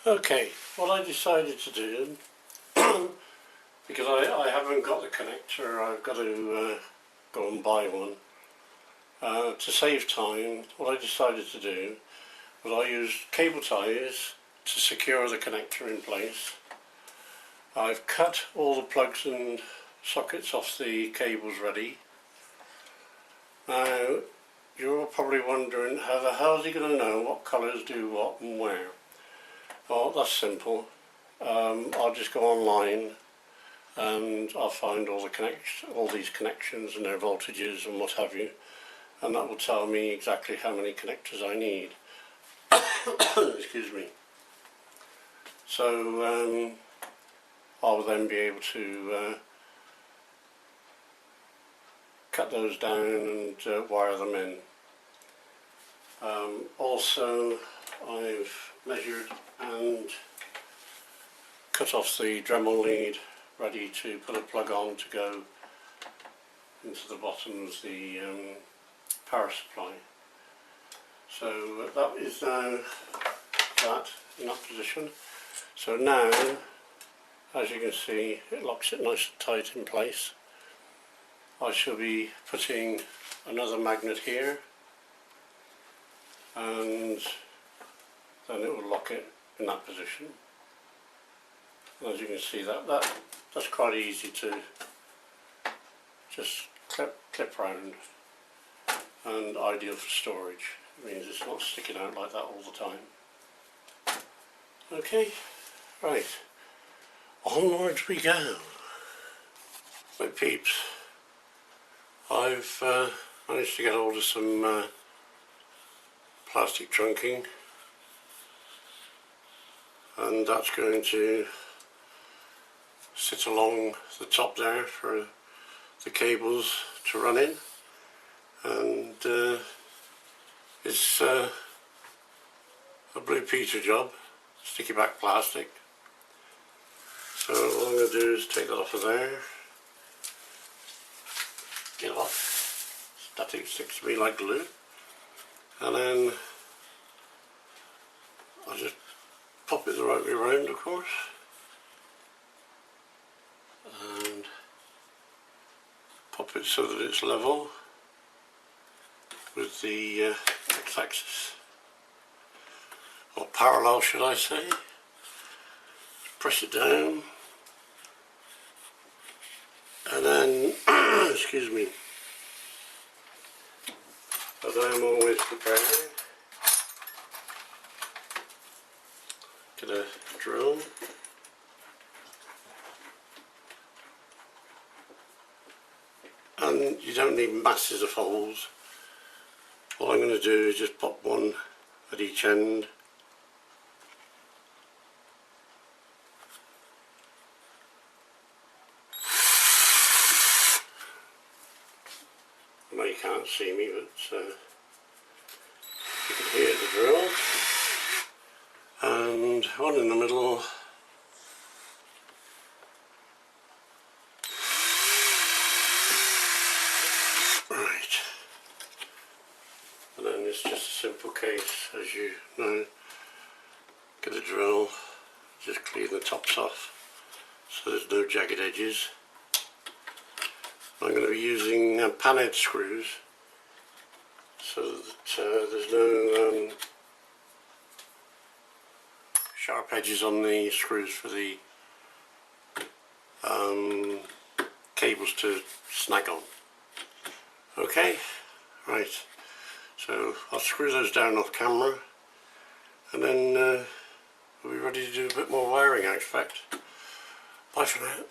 Okay, what I decided to do, because I haven't got the connector, I've got to go and buy one. To save time, what I decided to do was I used cable ties to secure the connector in place. I've cut all the plugs and sockets off the cables ready. Now, you're probably wondering how the hell is he going to know what colours do what and where? Well, that's simple. I'll just go online and I'll find all these connections and their voltages and what have you, and that will tell me exactly how many connectors I need. Excuse me. So I'll then be able to cut those down and wire them in. Also, I've measured and cut off the Dremel lead, ready to put a plug on to go into the bottom of the power supply. So that is now in that position. So now, as you can see, it locks it nice and tight in place. I shall be putting another magnet here, and then it will lock it in that position. As you can see, that's quite easy to just clip round, and ideal for storage. It means it's not sticking out like that all the time. Okay, right, onwards we go. So peeps, I've managed to get hold of some plastic trunking, and that's going to sit along the top there for the cables to run in, and it's a Blue Peter job, sticky back plastic. So all I'm going to do is take that off of there, get it off, static sticks to me like glue, and then I'll just pop it the right way around, of course, and pop it so that it's level with the x-axis, or parallel should I say. Press it down, and then excuse me, as I'm always prepared, get a drill, and you don't need masses of holes. All I'm going to do is just pop one at each end, I know you can't see me, but you can hear the drill, and one in the middle, right, and then it's just a simple case, as you know, get a drill, just clean the tops off so there's no jagged edges. I'm going to be using panhead screws so that there's no sharp edges on the screws for the cables to snag on. Okay, right, so I'll screw those down off camera, and then we'll be ready to do a bit more wiring, I expect. Bye for now.